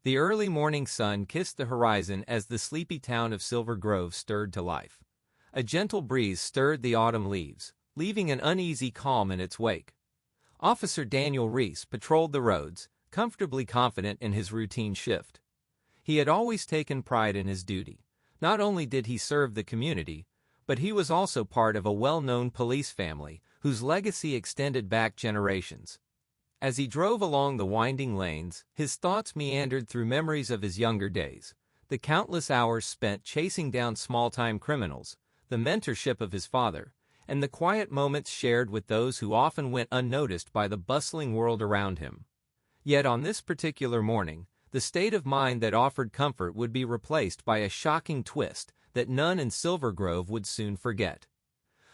The early morning sun kissed the horizon as the sleepy town of Silver Grove stirred to life. A gentle breeze stirred the autumn leaves, leaving an uneasy calm in its wake. Officer Daniel Reese patrolled the roads, comfortably confident in his routine shift. He had always taken pride in his duty. Not only did he serve the community, but he was also part of a well-known police family whose legacy extended back generations. As he drove along the winding lanes, his thoughts meandered through memories of his younger days, the countless hours spent chasing down small-time criminals, the mentorship of his father, and the quiet moments shared with those who often went unnoticed by the bustling world around him. Yet on this particular morning, the state of mind that offered comfort would be replaced by a shocking twist that none in Silver Grove would soon forget.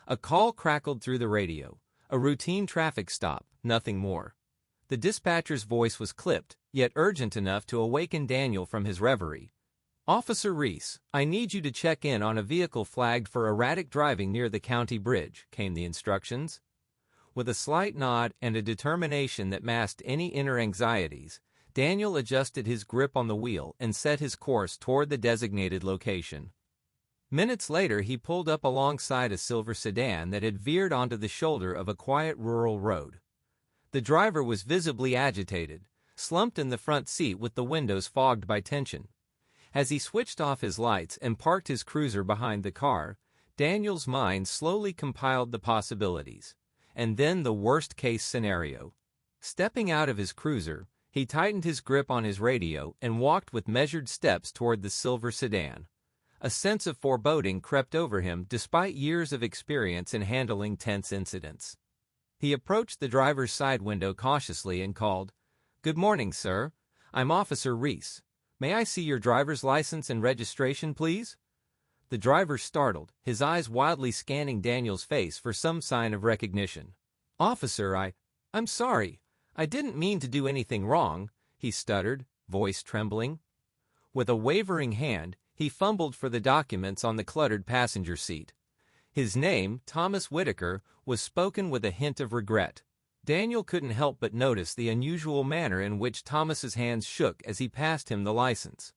A call crackled through the radio, a routine traffic stop, nothing more. The dispatcher's voice was clipped, yet urgent enough to awaken Daniel from his reverie. "Officer Reese, I need you to check in on a vehicle flagged for erratic driving near the county bridge," came the instructions. With a slight nod and a determination that masked any inner anxieties, Daniel adjusted his grip on the wheel and set his course toward the designated location. Minutes later, he pulled up alongside a silver sedan that had veered onto the shoulder of a quiet rural road. The driver was visibly agitated, slumped in the front seat with the windows fogged by tension. As he switched off his lights and parked his cruiser behind the car, Daniel's mind slowly compiled the possibilities, and then the worst-case scenario. Stepping out of his cruiser, he tightened his grip on his radio and walked with measured steps toward the silver sedan. A sense of foreboding crept over him despite years of experience in handling tense incidents. He approached the driver's side window cautiously and called, "Good morning, sir. I'm Officer Reese. May I see your driver's license and registration, please?" The driver startled, his eyes wildly scanning Daniel's face for some sign of recognition. "Officer, I'm sorry. I didn't mean to do anything wrong," he stuttered, voice trembling. With a wavering hand, he fumbled for the documents on the cluttered passenger seat. His name, Thomas Whitaker, was spoken with a hint of regret. Daniel couldn't help but notice the unusual manner in which Thomas's hands shook as he passed him the license.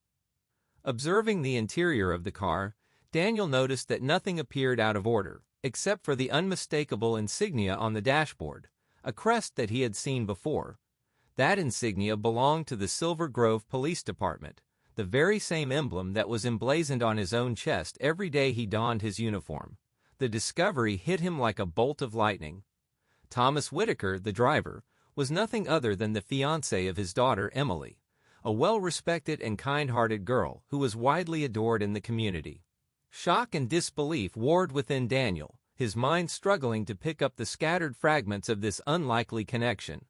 Observing the interior of the car, Daniel noticed that nothing appeared out of order, except for the unmistakable insignia on the dashboard, a crest that he had seen before. That insignia belonged to the Silver Grove Police Department, the very same emblem that was emblazoned on his own chest every day he donned his uniform. The discovery hit him like a bolt of lightning. Thomas Whitaker, the driver, was nothing other than the fiancé of his daughter Emily, a well-respected and kind-hearted girl who was widely adored in the community. Shock and disbelief warred within Daniel, his mind struggling to pick up the scattered fragments of this unlikely connection.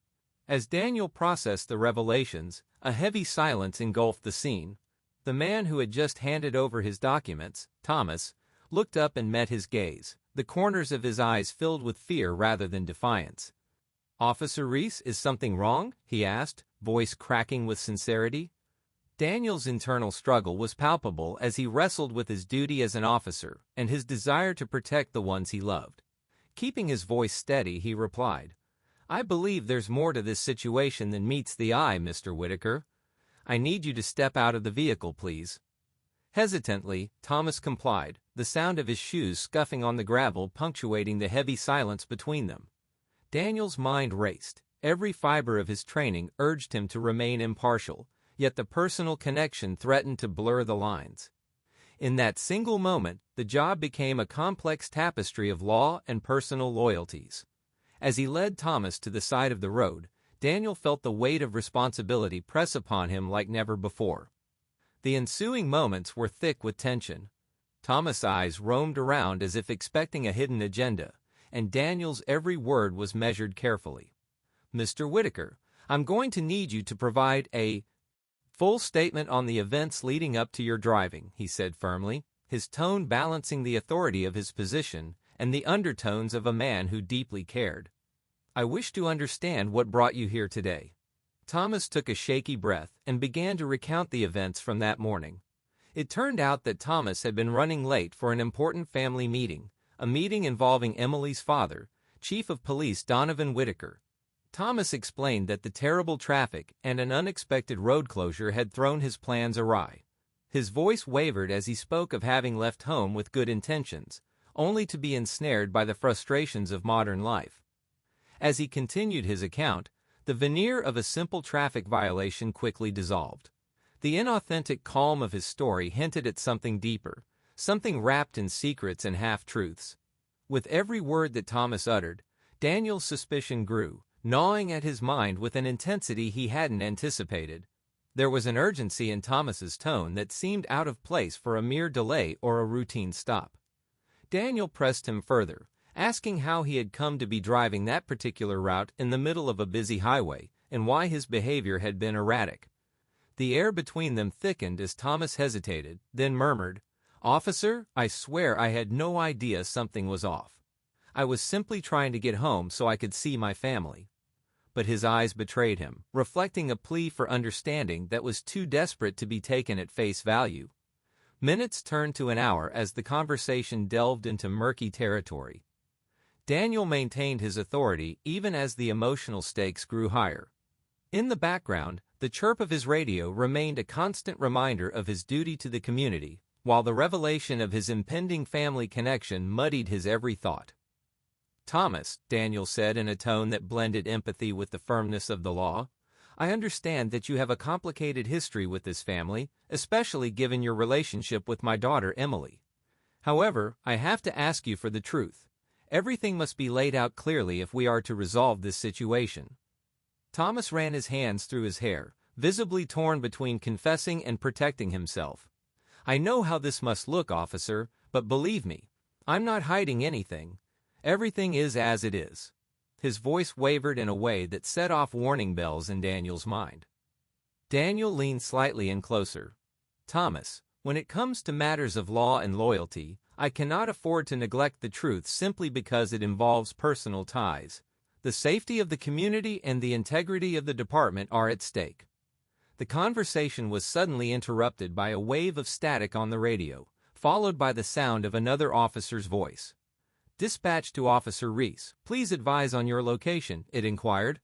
As Daniel processed the revelations, a heavy silence engulfed the scene. The man who had just handed over his documents, Thomas, looked up and met his gaze, the corners of his eyes filled with fear rather than defiance. "Officer Reese, is something wrong?" he asked, voice cracking with sincerity. Daniel's internal struggle was palpable as he wrestled with his duty as an officer and his desire to protect the ones he loved. Keeping his voice steady, he replied, "I believe there's more to this situation than meets the eye, Mr. Whitaker. I need you to step out of the vehicle, please." Hesitantly, Thomas complied, the sound of his shoes scuffing on the gravel punctuating the heavy silence between them. Daniel's mind raced. Every fiber of his training urged him to remain impartial, yet the personal connection threatened to blur the lines. In that single moment, the job became a complex tapestry of law and personal loyalties. As he led Thomas to the side of the road, Daniel felt the weight of responsibility press upon him like never before. The ensuing moments were thick with tension. Thomas' eyes roamed around as if expecting a hidden agenda, and Daniel's every word was measured carefully. "Mr. Whitaker, I'm going to need you to provide a full statement on the events leading up to your driving," he said firmly, his tone balancing the authority of his position and the undertones of a man who deeply cared. "I wish to understand what brought you here today." Thomas took a shaky breath and began to recount the events from that morning. It turned out that Thomas had been running late for an important family meeting, a meeting involving Emily's father, Chief of Police Donovan Whitaker. Thomas explained that the terrible traffic and an unexpected road closure had thrown his plans awry. His voice wavered as he spoke of having left home with good intentions, only to be ensnared by the frustrations of modern life. As he continued his account, the veneer of a simple traffic violation quickly dissolved. The inauthentic calm of his story hinted at something deeper, something wrapped in secrets and half-truths. With every word that Thomas uttered, Daniel's suspicion grew, gnawing at his mind with an intensity he hadn't anticipated. There was an urgency in Thomas's tone that seemed out of place for a mere delay or a routine stop. Daniel pressed him further, asking how he had come to be driving that particular route in the middle of a busy highway, and why his behavior had been erratic. The air between them thickened as Thomas hesitated, then murmured, "Officer, I swear I had no idea something was off. I was simply trying to get home so I could see my family." But his eyes betrayed him, reflecting a plea for understanding that was too desperate to be taken at face value. Minutes turned to an hour as the conversation delved into murky territory. Daniel maintained his authority even as the emotional stakes grew higher. In the background, the chirp of his radio remained a constant reminder of his duty to the community, while the revelation of his impending family connection muddied his every thought. "Thomas," Daniel said in a tone that blended empathy with the firmness of the law, "I understand that you have a complicated history with this family, especially given your relationship with my daughter Emily. However, I have to ask you for the truth. Everything must be laid out clearly if we are to resolve this situation." Thomas ran his hands through his hair, visibly torn between confessing and protecting himself. "I know how this must look, officer, but believe me, I'm not hiding anything. Everything is as it is." His voice wavered in a way that set off warning bells in Daniel's mind. Daniel leaned slightly in closer. "Thomas, when it comes to matters of law and loyalty, I cannot afford to neglect the truth simply because it involves personal ties. The safety of the community and the integrity of the department are at stake." The conversation was suddenly interrupted by a wave of static on the radio, followed by the sound of another officer's voice. "Dispatch to Officer Reese. Please advise on your location," it inquired.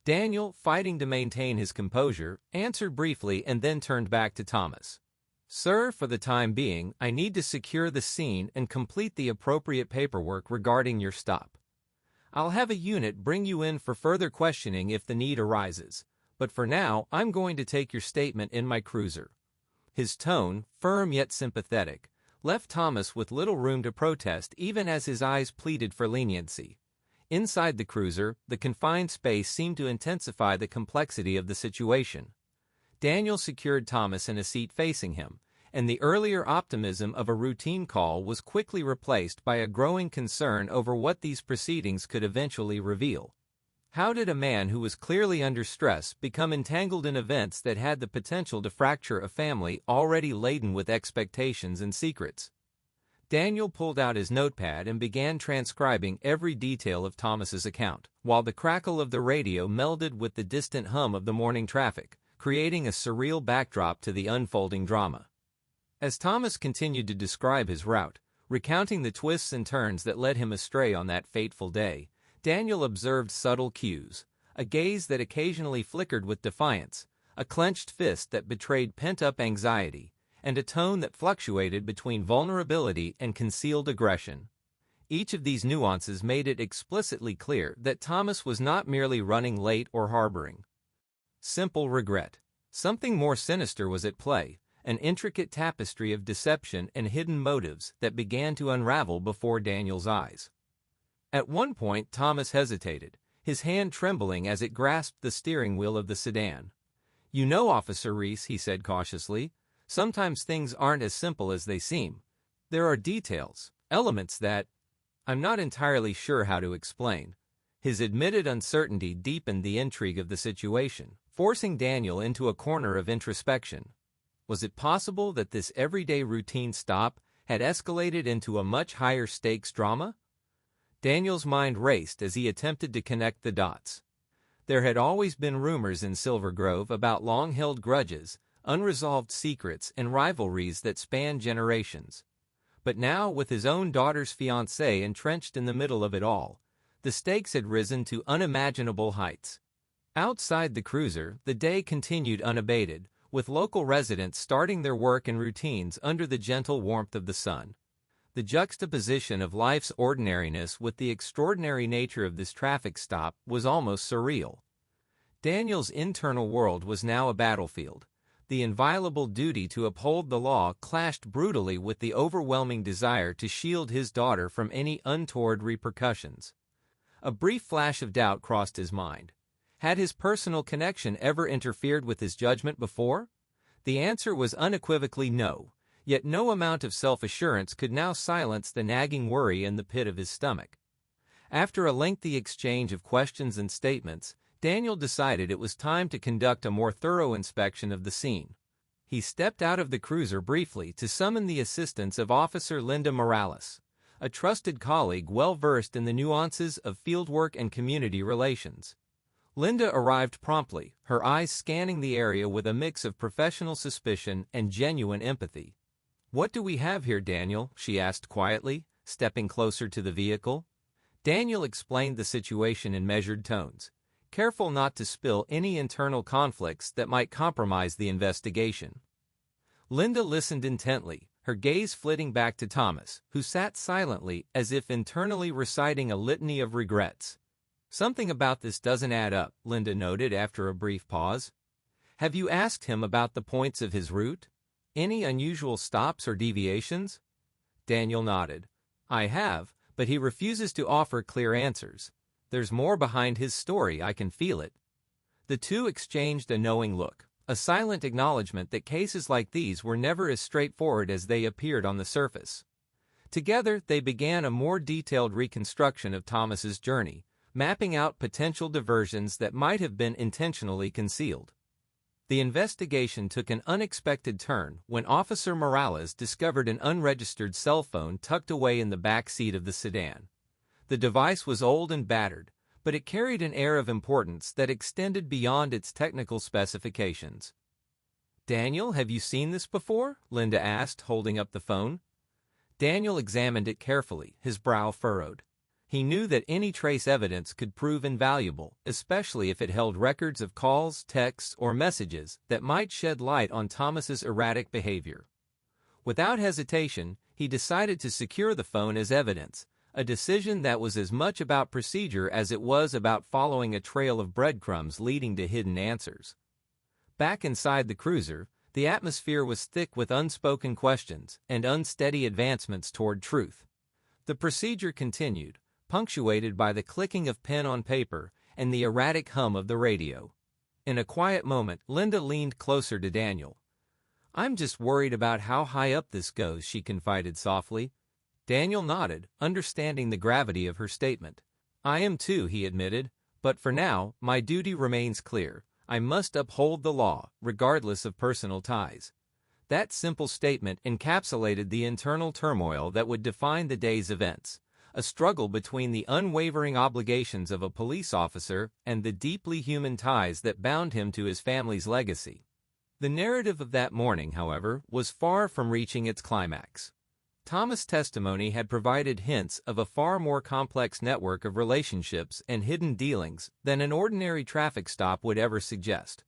Daniel, fighting to maintain his composure, answered briefly and then turned back to Thomas. "Sir, for the time being, I need to secure the scene and complete the appropriate paperwork regarding your stop. I'll have a unit bring you in for further questioning if the need arises, but for now, I'm going to take your statement in my cruiser." His tone, firm yet sympathetic, left Thomas with little room to protest even as his eyes pleaded for leniency. Inside the cruiser, the confined space seemed to intensify the complexity of the situation. Daniel secured Thomas in a seat facing him, and the earlier optimism of a routine call was quickly replaced by a growing concern over what these proceedings could eventually reveal. How did a man who was clearly under stress become entangled in events that had the potential to fracture a family already laden with expectations and secrets? Daniel pulled out his notepad and began transcribing every detail of Thomas's account, while the crackle of the radio melded with the distant hum of the morning traffic, creating a surreal backdrop to the unfolding drama. As Thomas continued to describe his route, recounting the twists and turns that led him astray on that fateful day, Daniel observed subtle cues, a gaze that occasionally flickered with defiance, a clenched fist that betrayed pent-up anxiety, and a tone that fluctuated between vulnerability and concealed aggression. Each of these nuances made it explicitly clear that Thomas was not merely running late or harboring simple regret. Something more sinister was at play, an intricate tapestry of deception and hidden motives that began to unravel before Daniel's eyes. At one point, Thomas hesitated, his hand trembling as it grasped the steering wheel of the sedan. "You know, Officer Reese," he said cautiously, "sometimes things aren't as simple as they seem. There are details, elements that I'm not entirely sure how to explain." His admitted uncertainty deepened the intrigue of the situation, forcing Daniel into a corner of introspection. Was it possible that this everyday routine stop had escalated into a much higher stakes drama? Daniel's mind raced as he attempted to connect the dots. There had always been rumors in Silver Grove about long-held grudges, unresolved secrets, and rivalries that spanned generations. But now, with his own daughter's fiancé entrenched in the middle of it all, The stakes had risen to unimaginable heights. Outside the cruiser, the day continued unabated, with local residents starting their work and routines under the gentle warmth of the sun. The juxtaposition of life's ordinariness with the extraordinary nature of this traffic stop was almost surreal. Daniel's internal world was now a battlefield. The inviolable duty to uphold the law clashed brutally with the overwhelming desire to shield his daughter from any untoward repercussions. A brief flash of doubt crossed his mind. Had his personal connection ever interfered with his judgment before? The answer was unequivocally no, yet no amount of self-assurance could now silence the nagging worry in the pit of his stomach. After a lengthy exchange of questions and statements, Daniel decided it was time to conduct a more thorough inspection of the scene. He stepped out of the cruiser briefly to summon the assistance of Officer Linda Morales, a trusted colleague well-versed in the nuances of fieldwork and community relations. Linda arrived promptly, her eyes scanning the area with a mix of professional suspicion and genuine empathy. "What do we have here, Daniel?" she asked quietly, stepping closer to the vehicle. Daniel explained the situation in measured tones, careful not to spill any internal conflicts that might compromise the investigation. Linda listened intently, her gaze flitting back to Thomas, who sat silently as if internally reciting a litany of regrets. "Something about this doesn't add up," Linda noted after a brief pause. "Have you asked him about the points of his route? Any unusual stops or deviations?" Daniel nodded. "I have, but he refuses to offer clear answers. There's more behind his story, I can feel it." The two exchanged a knowing look, a silent acknowledgement that cases like these were never as straightforward as they appeared on the surface. Together, they began a more detailed reconstruction of Thomas's journey, mapping out potential diversions that might have been intentionally concealed. The investigation took an unexpected turn when Officer Morales discovered an unregistered cell phone tucked away in the back seat of the sedan. The device was old and battered, but it carried an air of importance that extended beyond its technical specifications. "Daniel, have you seen this before?" Linda asked, holding up the phone. Daniel examined it carefully, his brow furrowed. He knew that any trace evidence could prove invaluable, especially if it held records of calls, texts, or messages that might shed light on Thomas's erratic behavior. Without hesitation, he decided to secure the phone as evidence, a decision that was as much about procedure as it was about following a trail of breadcrumbs leading to hidden answers. Back inside the cruiser, the atmosphere was thick with unspoken questions and unsteady advancements toward truth. The procedure continued, punctuated by the clicking of pen on paper and the erratic hum of the radio. In a quiet moment, Linda leaned closer to Daniel. "I'm just worried about how high up this goes," she confided softly. Daniel nodded, understanding the gravity of her statement. "I am too," he admitted, "but for now, my duty remains clear. I must uphold the law, regardless of personal ties." That simple statement encapsulated the internal turmoil that would define the day's events, a struggle between the unwavering obligations of a police officer and the deeply human ties that bound him to his family's legacy. The narrative of that morning, however, was far from reaching its climax. Thomas' testimony had provided hints of a far more complex network of relationships and hidden dealings than an ordinary traffic stop would ever suggest.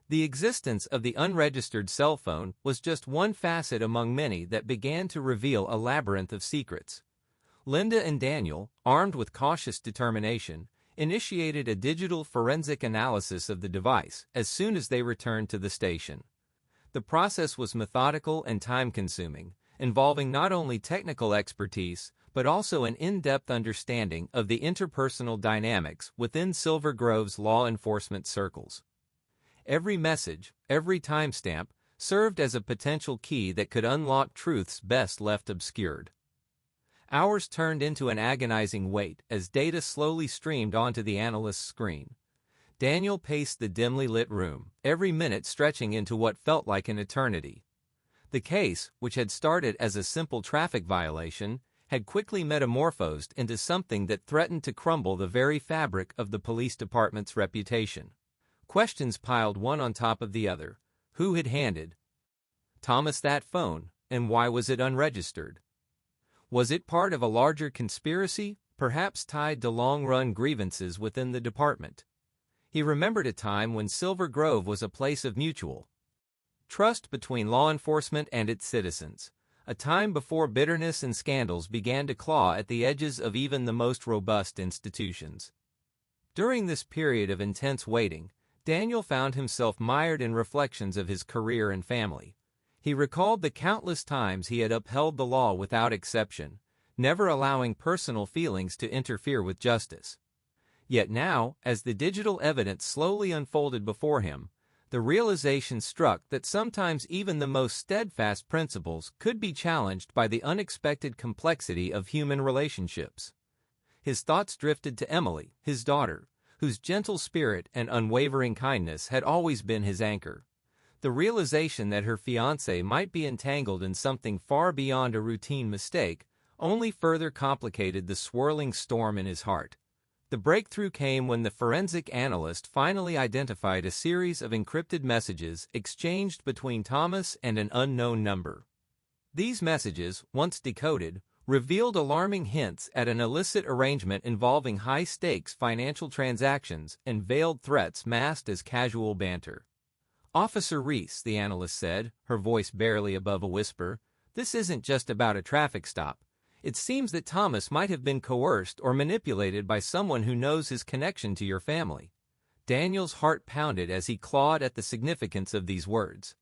The existence of the unregistered cell phone was just one facet among many that began to reveal a labyrinth of secrets. Linda and Daniel, armed with cautious determination, initiated a digital forensic analysis of the device as soon as they returned to the station. The process was methodical and time-consuming, involving not only technical expertise but also an in-depth understanding of the interpersonal dynamics within Silver Grove's law enforcement circles. Every message, every timestamp, served as a potential key that could unlock truths best left obscured. Hours turned into an agonizing wait as data slowly streamed onto the analyst's screen. Daniel paced the dimly lit room, every minute stretching into what felt like an eternity. The case, which had started as a simple traffic violation, had quickly metamorphosed into something that threatened to crumble the very fabric of the police department's reputation. Questions piled one on top of the other. Who had handed Thomas that phone, and why was it unregistered? Was it part of a larger conspiracy, perhaps tied to long-run grievances within the department. He remembered a time when Silver Grove was a place of mutual trust between law enforcement and its citizens, a time before bitterness and scandals began to claw at the edges of even the most robust institutions. During this period of intense waiting, Daniel found himself mired in reflections of his career and family. He recalled the countless times he had upheld the law without exception, never allowing personal feelings to interfere with justice. Yet now, as the digital evidence slowly unfolded before him, the realization struck that sometimes even the most steadfast principles could be challenged by the unexpected complexity of human relationships. His thoughts drifted to Emily, his daughter, whose gentle spirit and unwavering kindness had always been his anchor. The realization that her fiancé might be entangled in something far beyond a routine mistake only further complicated the swirling storm in his heart. The breakthrough came when the forensic analyst finally identified a series of encrypted messages exchanged between Thomas and an unknown number. These messages, once decoded, revealed alarming hints at an illicit arrangement involving high-stakes financial transactions and veiled threats masked as casual banter. "Officer Reese," the analyst said, her voice barely above a whisper, "this isn't just about a traffic stop. It seems that Thomas might have been coerced or manipulated by someone who knows his connection to your family." Daniel's heart pounded as he clawed at the significance of these words.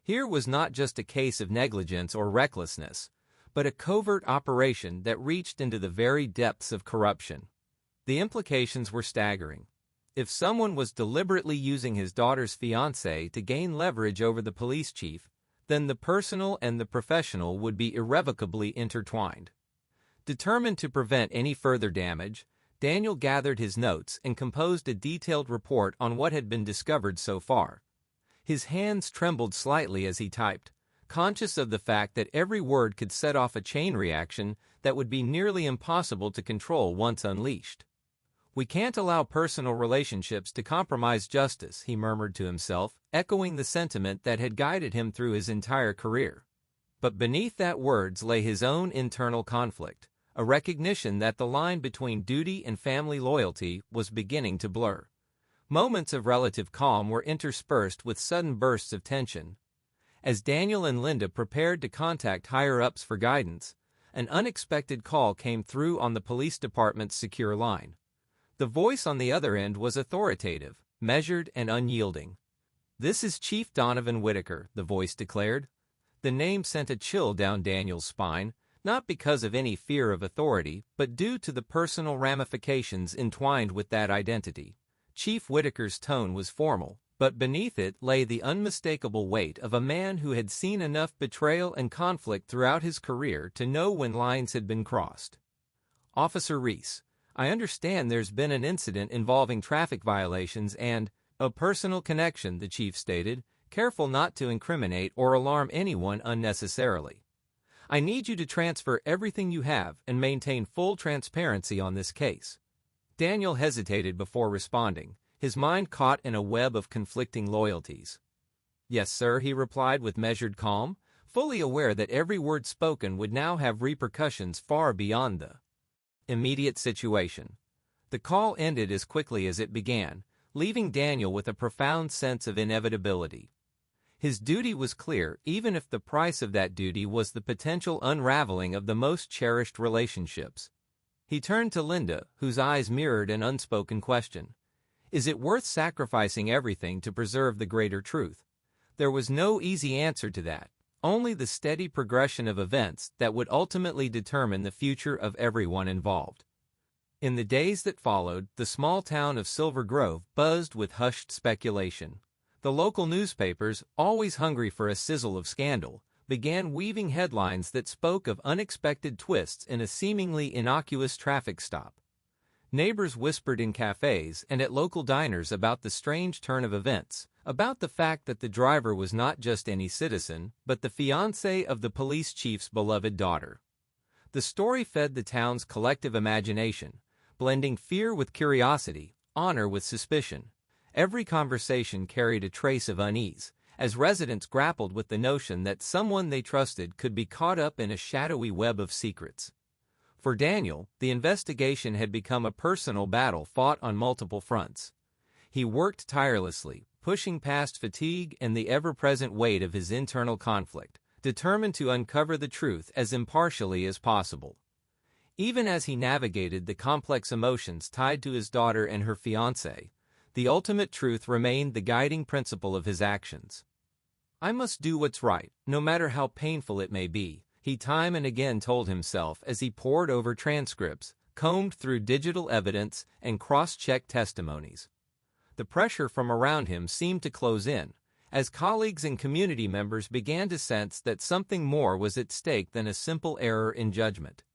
Here was not just a case of negligence or recklessness, but a covert operation that reached into the very depths of corruption. The implications were staggering. If someone was deliberately using his daughter's fiancé to gain leverage over the police chief, then the personal and the professional would be irrevocably intertwined. Determined to prevent any further damage, Daniel gathered his notes and composed a detailed report on what had been discovered so far. His hands trembled slightly as he typed, conscious of the fact that every word could set off a chain reaction that would be nearly impossible to control once unleashed. "We can't allow personal relationships to compromise justice," he murmured to himself, echoing the sentiment that had guided him through his entire career. But beneath that words lay his own internal conflict, a recognition that the line between duty and family loyalty was beginning to blur. Moments of relative calm were interspersed with sudden bursts of tension. As Daniel and Linda prepared to contact higher-ups for guidance, an unexpected call came through on the police department's secure line. The voice on the other end was authoritative, measured, and unyielding. "This is Chief Donovan Whitaker," the voice declared. The name sent a chill down Daniel's spine, not because of any fear of authority, but due to the personal ramifications entwined with that identity. Chief Whitaker's tone was formal, but beneath it lay the unmistakable weight of a man who had seen enough betrayal and conflict throughout his career to know when lines had been crossed. "Officer Reese, I understand there's been an incident involving traffic violations and a personal connection," the chief stated, careful not to incriminate or alarm anyone unnecessarily. "I need you to transfer everything you have and maintain full transparency on this case." Daniel hesitated before responding, his mind caught in a web of conflicting loyalties. "Yes, sir," he replied with measured calm, fully aware that every word spoken would now have repercussions far beyond the immediate situation. The call ended as quickly as it began, leaving Daniel with a profound sense of inevitability. His duty was clear, even if the price of that duty was the potential unraveling of the most cherished relationships. He turned to Linda, whose eyes mirrored an unspoken question. Is it worth sacrificing everything to preserve the greater truth? There was no easy answer to that, only the steady progression of events that would ultimately determine the future of everyone involved. In the days that followed, the small town of Silver Grove buzzed with hushed speculation. The local newspapers, always hungry for a sizzle of scandal, began weaving headlines that spoke of unexpected twists in a seemingly innocuous traffic stop. Neighbors whispered in cafes and at local diners about the strange turn of events, about the fact that the driver was not just any citizen, but the fiancé of the police chief's beloved daughter. The story fed the town's collective imagination, blending fear with curiosity, honor with suspicion. Every conversation carried a trace of unease, as residents grappled with the notion that someone they trusted could be caught up in a shadowy web of secrets. For Daniel, the investigation had become a personal battle fought on multiple fronts. He worked tirelessly, pushing past fatigue and the ever-present weight of his internal conflict, determined to uncover the truth as impartially as possible. Even as he navigated the complex emotions tied to his daughter and her fiancé, the ultimate truth remained the guiding principle of his actions. "I must do what's right, no matter how painful it may be," he time and again told himself as he pored over transcripts, combed through digital evidence, and cross-checked testimonies. The pressure from around him seemed to close in, as colleagues and community members began to sense that something more was at stake than a simple error in judgment.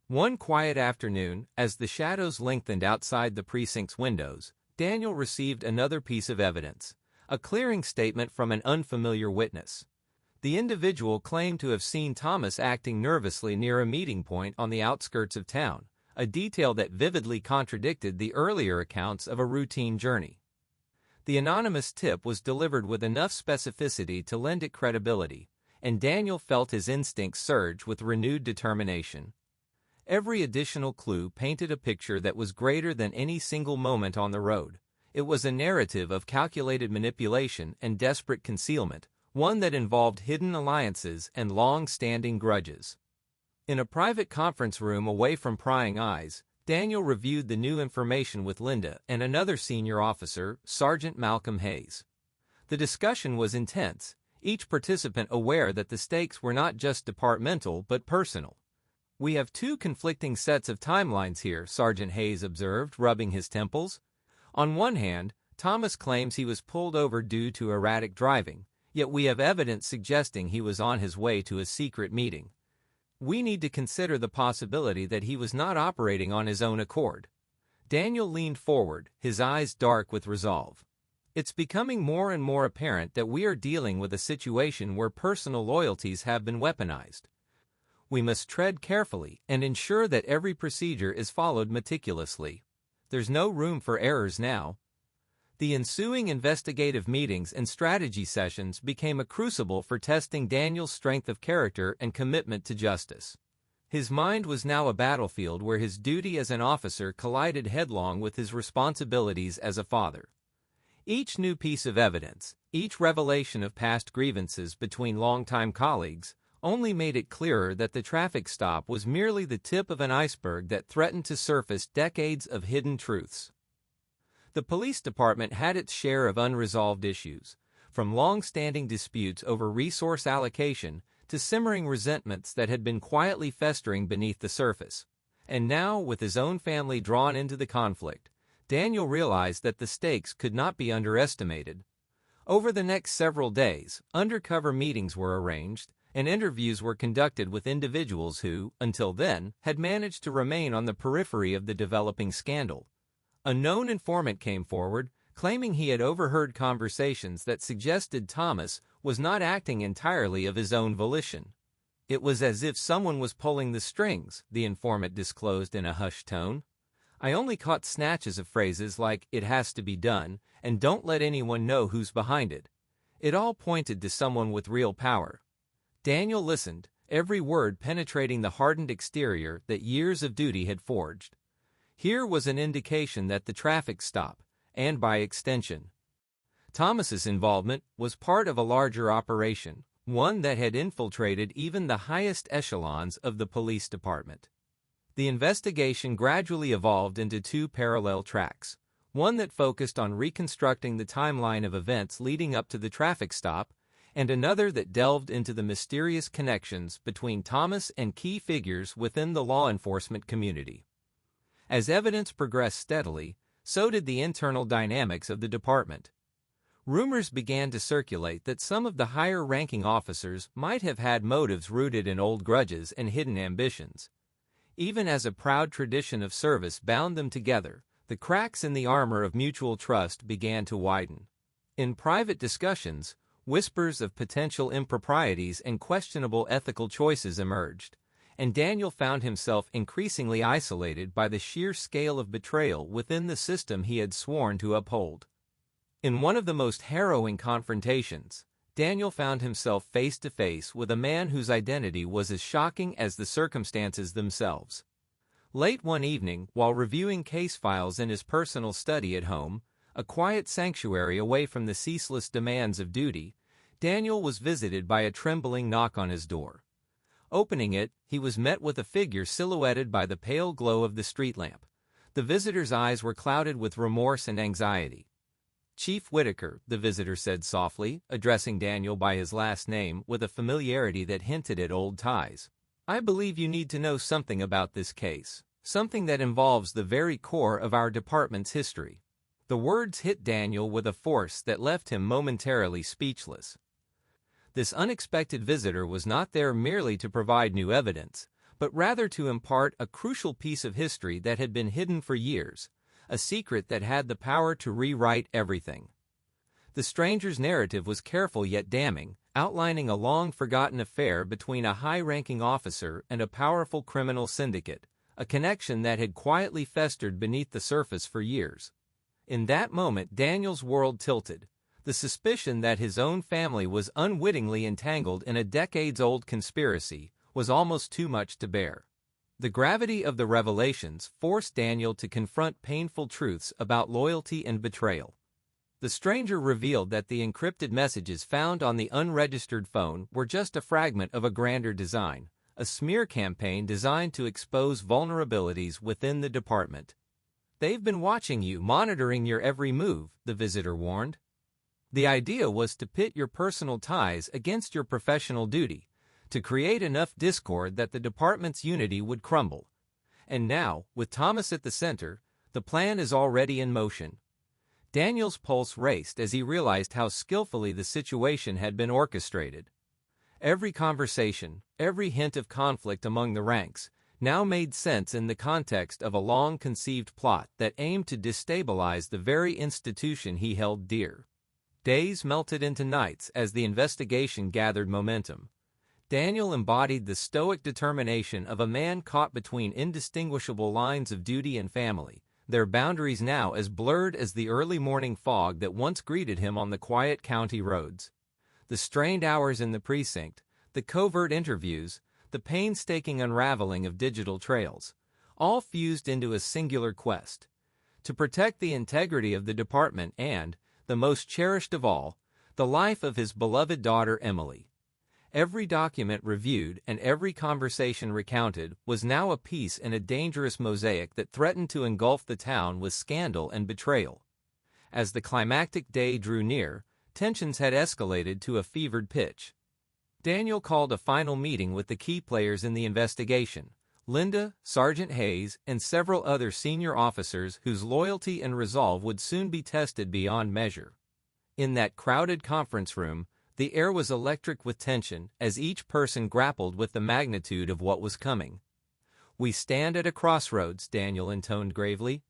One quiet afternoon, as the shadows lengthened outside the precinct's windows, Daniel received another piece of evidence, a clearing statement from an unfamiliar witness. The individual claimed to have seen Thomas acting nervously near a meeting point on the outskirts of town, a detail that vividly contradicted the earlier accounts of a routine journey. The anonymous tip was delivered with enough specificity to lend it credibility, and Daniel felt his instincts surge with renewed determination. Every additional clue painted a picture that was greater than any single moment on the road. It was a narrative of calculated manipulation and desperate concealment, one that involved hidden alliances and long-standing grudges. In a private conference room away from prying eyes, Daniel reviewed the new information with Linda and another senior officer, Sergeant Malcolm Hayes. The discussion was intense, each participant aware that the stakes were not just departmental but personal. "We have two conflicting sets of timelines here," Sergeant Hayes observed, rubbing his temples. "On one hand, Thomas claims he was pulled over due to erratic driving, yet we have evidence suggesting he was on his way to a secret meeting. We need to consider the possibility that he was not operating on his own accord." Daniel leaned forward, his eyes dark with resolve. "It's becoming more and more apparent that we are dealing with a situation where personal loyalties have been weaponized. We must tread carefully and ensure that every procedure is followed meticulously. There's no room for errors now." The ensuing investigative meetings and strategy sessions became a crucible for testing Daniel's strength of character and commitment to justice. His mind was now a battlefield where his duty as an officer collided headlong with his responsibilities as a father. Each new piece of evidence, each revelation of past grievances between longtime colleagues, only made it clearer that the traffic stop was merely the tip of an iceberg that threatened to surface decades of hidden truths. The police department had its share of unresolved issues, from long-standing disputes over resource allocation to simmering resentments that had been quietly festering beneath the surface. And now, with his own family drawn into the conflict, Daniel realized that the stakes could not be underestimated. Over the next several days, undercover meetings were arranged, and interviews were conducted with individuals who, until then, had managed to remain on the periphery of the developing scandal. A known informant came forward, claiming he had overheard conversations that suggested Thomas was not acting entirely of his own volition. "It was as if someone was pulling the strings," the informant disclosed in a hushed tone. "I only caught snatches of phrases like 'it has to be done' and 'don't let anyone know who's behind it.' It all pointed to someone with real power." Daniel listened, every word penetrating the hardened exterior that years of duty had forged. Here was an indication that the traffic stop, and by extension, Thomas's involvement, was part of a larger operation, one that had infiltrated even the highest echelons of the police department. The investigation gradually evolved into two parallel tracks, one that focused on reconstructing the timeline of events leading up to the traffic stop, and another that delved into the mysterious connections between Thomas and key figures within the law enforcement community. As evidence progressed steadily, so did the internal dynamics of the department. Rumors began to circulate that some of the higher-ranking officers might have had motives rooted in old grudges and hidden ambitions. Even as a proud tradition of service bound them together, the cracks in the armor of mutual trust began to widen. In private discussions, whispers of potential improprieties and questionable ethical choices emerged, and Daniel found himself increasingly isolated by the sheer scale of betrayal within the system he had sworn to uphold. In one of the most harrowing confrontations, Daniel found himself face to face with a man whose identity was as shocking as the circumstances themselves. Late one evening, while reviewing case files in his personal study at home, a quiet sanctuary away from the ceaseless demands of duty, Daniel was visited by a trembling knock on his door. Opening it, he was met with a figure silhouetted by the pale glow of the street lamp. The visitor's eyes were clouded with remorse and anxiety. "Chief Whitaker," the visitor said softly, addressing Daniel by his last name with a familiarity that hinted at old ties. "I believe you need to know something about this case, something that involves the very core of our department's history." The words hit Daniel with a force that left him momentarily speechless. This unexpected visitor was not there merely to provide new evidence, but rather to impart a crucial piece of history that had been hidden for years, a secret that had the power to rewrite everything. The stranger's narrative was careful yet damning, outlining a long-forgotten affair between a high-ranking officer and a powerful criminal syndicate, a connection that had quietly festered beneath the surface for years. In that moment, Daniel's world tilted. The suspicion that his own family was unwittingly entangled in a decades-old conspiracy was almost too much to bear. The gravity of the revelations forced Daniel to confront painful truths about loyalty and betrayal. The stranger revealed that the encrypted messages found on the unregistered phone were just a fragment of a grander design, a smear campaign designed to expose vulnerabilities within the department. "They've been watching you, monitoring your every move," the visitor warned. The idea was to pit your personal ties against your professional duty, to create enough discord that the department's unity would crumble. And now, with Thomas at the center, the plan is already in motion. Daniel's pulse raced as he realized how skillfully the situation had been orchestrated. Every conversation, every hint of conflict among the ranks, now made sense in the context of a long-conceived plot that aimed to destabilize the very institution he held dear. Days melted into nights as the investigation gathered momentum. Daniel embodied the stoic determination of a man caught between indistinguishable lines of duty and family, their boundaries now as blurred as the early morning fog that once greeted him on the quiet county roads. The strained hours in the precinct, the covert interviews, the painstaking unraveling of digital trails, all fused into a singular quest: to protect the integrity of the department and, the most cherished of all, the life of his beloved daughter Emily. Every document reviewed and every conversation recounted was now a piece in a dangerous mosaic that threatened to engulf the town with scandal and betrayal. As the climactic day drew near, tensions had escalated to a fevered pitch. Daniel called a final meeting with the key players in the investigation: Linda, Sergeant Hayes, and several other senior officers whose loyalty and resolve would soon be tested beyond measure. In that crowded conference room, the air was electric with tension as each person grappled with the magnitude of what was coming. "We stand at a crossroads," Daniel intoned gravely.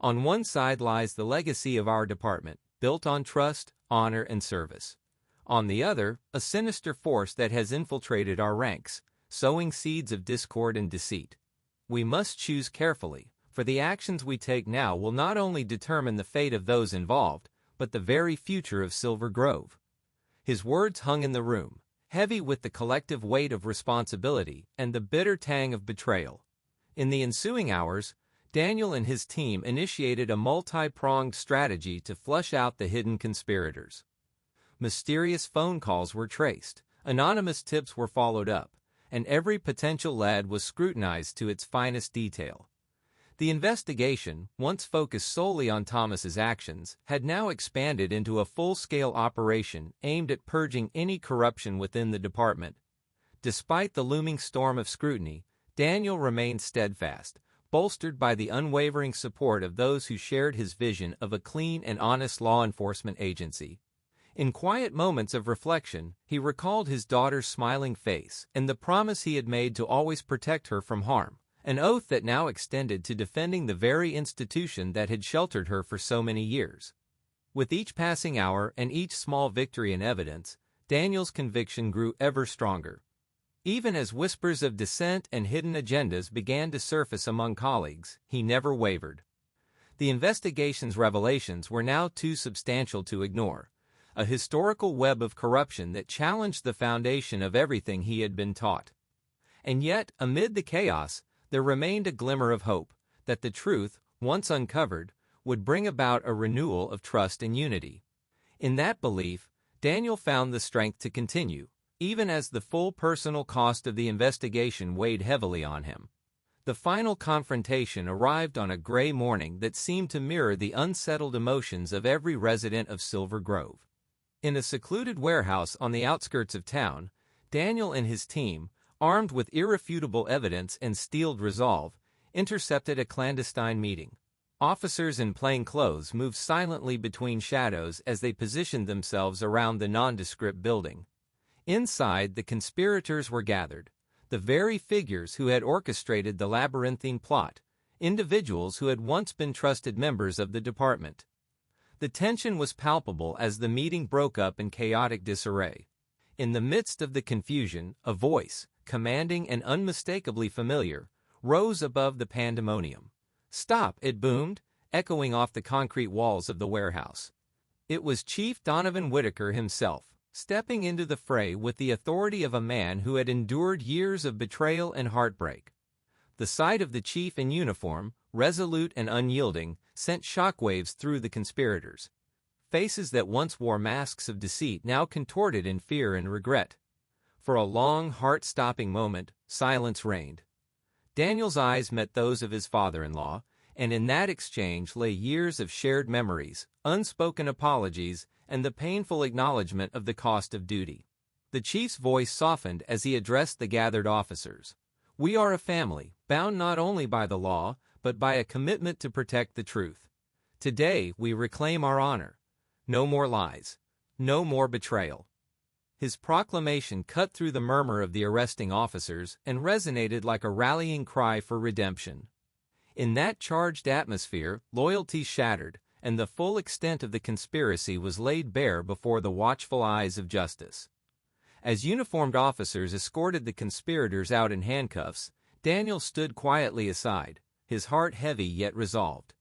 "On one side lies the legacy of our department, built on trust, honor, and service. On the other, a sinister force that has infiltrated our ranks, sowing seeds of discord and deceit. We must choose carefully, for the actions we take now will not only determine the fate of those involved, but the very future of Silver Grove." His words hung in the room, heavy with the collective weight of responsibility and the bitter tang of betrayal. In the ensuing hours, Daniel and his team initiated a multi-pronged strategy to flush out the hidden conspirators. Mysterious phone calls were traced, anonymous tips were followed up, and every potential lead was scrutinized to its finest detail. The investigation, once focused solely on Thomas's actions, had now expanded into a full-scale operation aimed at purging any corruption within the department. Despite the looming storm of scrutiny, Daniel remained steadfast, bolstered by the unwavering support of those who shared his vision of a clean and honest law enforcement agency. In quiet moments of reflection, he recalled his daughter's smiling face and the promise he had made to always protect her from harm, an oath that now extended to defending the very institution that had sheltered her for so many years. With each passing hour and each small victory in evidence, Daniel's conviction grew ever stronger. Even as whispers of dissent and hidden agendas began to surface among colleagues, he never wavered. The investigation's revelations were now too substantial to ignore, a historical web of corruption that challenged the foundation of everything he had been taught. And yet, amid the chaos, there remained a glimmer of hope that the truth, once uncovered, would bring about a renewal of trust and unity. In that belief, Daniel found the strength to continue, even as the full personal cost of the investigation weighed heavily on him. The final confrontation arrived on a gray morning that seemed to mirror the unsettled emotions of every resident of Silver Grove. In a secluded warehouse on the outskirts of town, Daniel and his team, armed with irrefutable evidence and steeled resolve, intercepted a clandestine meeting. Officers in plain clothes moved silently between shadows as they positioned themselves around the nondescript building. Inside, the conspirators were gathered, the very figures who had orchestrated the labyrinthine plot, individuals who had once been trusted members of the department. The tension was palpable as the meeting broke up in chaotic disarray. In the midst of the confusion, a voice, commanding and unmistakably familiar, rose above the pandemonium. "Stop!" it boomed, echoing off the concrete walls of the warehouse. It was Chief Donovan Whitaker himself, stepping into the fray with the authority of a man who had endured years of betrayal and heartbreak. The sight of the chief in uniform, resolute and unyielding, sent shockwaves through the conspirators. Faces that once wore masks of deceit now contorted in fear and regret. For a long, heart-stopping moment, silence reigned. Daniel's eyes met those of his father-in-law, and in that exchange lay years of shared memories, unspoken apologies, and the painful acknowledgement of the cost of duty. The chief's voice softened as he addressed the gathered officers. "We are a family, bound not only by the law, but by a commitment to protect the truth. Today we reclaim our honor. No more lies. No more betrayal." His proclamation cut through the murmur of the arresting officers and resonated like a rallying cry for redemption. In that charged atmosphere, loyalty shattered, and the full extent of the conspiracy was laid bare before the watchful eyes of justice. As uniformed officers escorted the conspirators out in handcuffs, Daniel stood quietly aside, his heart heavy yet resolved.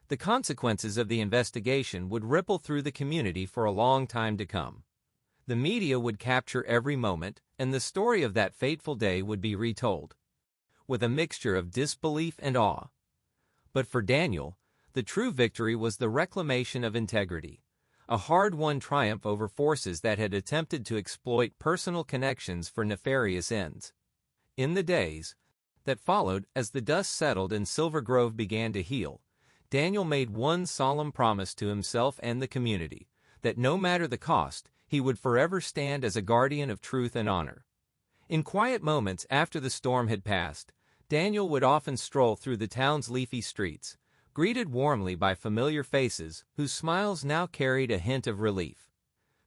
The consequences of the investigation would ripple through the community for a long time to come. The media would capture every moment, and the story of that fateful day would be retold, with a mixture of disbelief and awe. But for Daniel, the true victory was the reclamation of integrity, a hard-won triumph over forces that had attempted to exploit personal connections for nefarious ends. In the days that followed, as the dust settled and Silver Grove began to heal, Daniel made one solemn promise to himself and the community, that no matter the cost, he would forever stand as a guardian of truth and honor. In quiet moments after the storm had passed, Daniel would often stroll through the town's leafy streets, greeted warmly by familiar faces whose smiles now carried a hint of relief.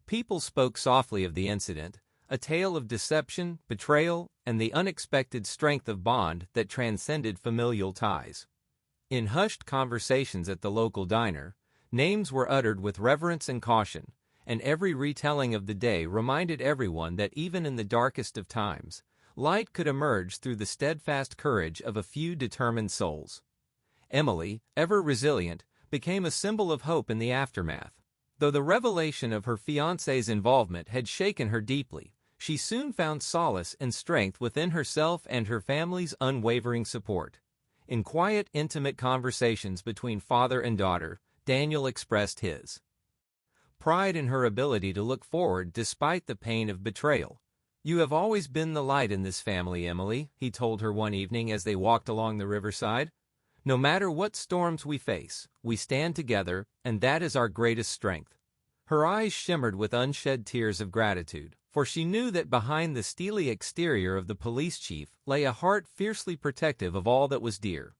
People spoke softly of the incident, a tale of deception, betrayal, and the unexpected strength of bond that transcended familial ties. In hushed conversations at the local diner, names were uttered with reverence and caution, and every retelling of the day reminded everyone that even in the darkest of times, light could emerge through the steadfast courage of a few determined souls. Emily, ever resilient, became a symbol of hope in the aftermath. Though the revelation of her fiancé's involvement had shaken her deeply, she soon found solace and strength within herself and her family's unwavering support. In quiet, intimate conversations between father and daughter, Daniel expressed his pride in her ability to look forward despite the pain of betrayal. "You have always been the light in this family, Emily," he told her one evening as they walked along the riverside. "No matter what storms we face, we stand together, and that is our greatest strength." Her eyes shimmered with unshed tears of gratitude, for she knew that behind the steely exterior of the police chief lay a heart fiercely protective of all that was dear.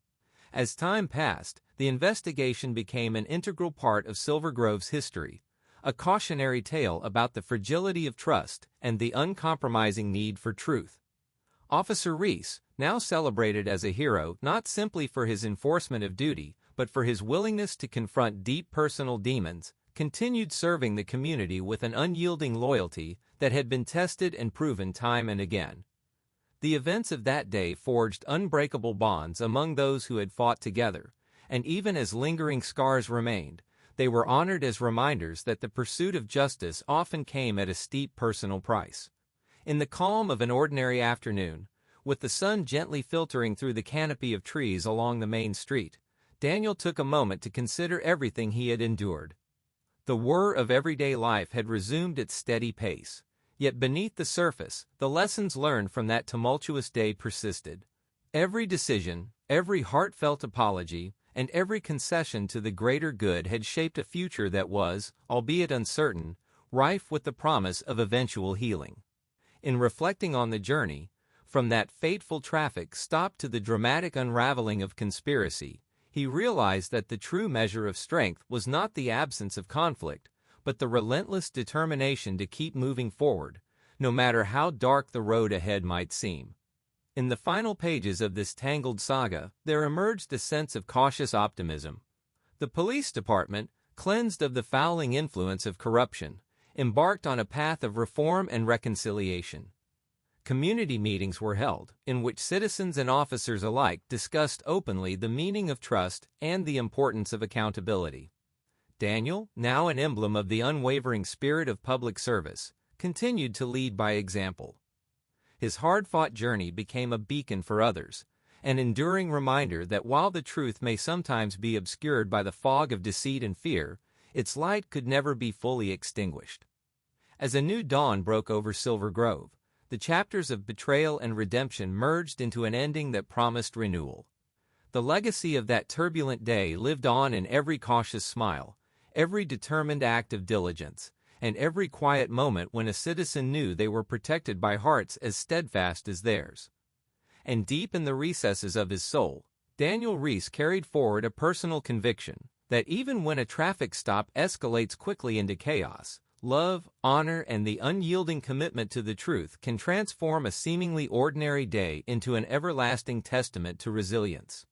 As time passed, the investigation became an integral part of Silver Grove's history, a cautionary tale about the fragility of trust and the uncompromising need for truth. Officer Reese, now celebrated as a hero not simply for his enforcement of duty, but for his willingness to confront deep personal demons, continued serving the community with an unyielding loyalty that had been tested and proven time and again. The events of that day forged unbreakable bonds among those who had fought together, and even as lingering scars remained, they were honored as reminders that the pursuit of justice often came at a steep personal price. In the calm of an ordinary afternoon, With the sun gently filtering through the canopy of trees along the main street, Daniel took a moment to consider everything he had endured. The whir of everyday life had resumed its steady pace, yet beneath the surface, the lessons learned from that tumultuous day persisted. Every decision, every heartfelt apology, and every concession to the greater good had shaped a future that was, albeit uncertain, rife with the promise of eventual healing. In reflecting on the journey, from that fateful traffic stop to the dramatic unraveling of conspiracy, he realized that the true measure of strength was not the absence of conflict, but the relentless determination to keep moving forward, no matter how dark the road ahead might seem. In the final pages of this tangled saga, there emerged a sense of cautious optimism. The police department, cleansed of the fouling influence of corruption, embarked on a path of reform and reconciliation. Community meetings were held, in which citizens and officers alike discussed openly the meaning of trust and the importance of accountability. Daniel, now an emblem of the unwavering spirit of public service, continued to lead by example. His hard-fought journey became a beacon for others, an enduring reminder that while the truth may sometimes be obscured by the fog of deceit and fear, its light could never be fully extinguished. As a new dawn broke over Silver Grove, the chapters of betrayal and redemption merged into an ending that promised renewal. The legacy of that turbulent day lived on in every cautious smile, every determined act of diligence, and every quiet moment when a citizen knew they were protected by hearts as steadfast as theirs. And deep in the recesses of his soul, Daniel Reese carried forward a personal conviction that even when a traffic stop escalates quickly into chaos, love, honor, and the unyielding commitment to the truth can transform a seemingly ordinary day into an everlasting testament to resilience.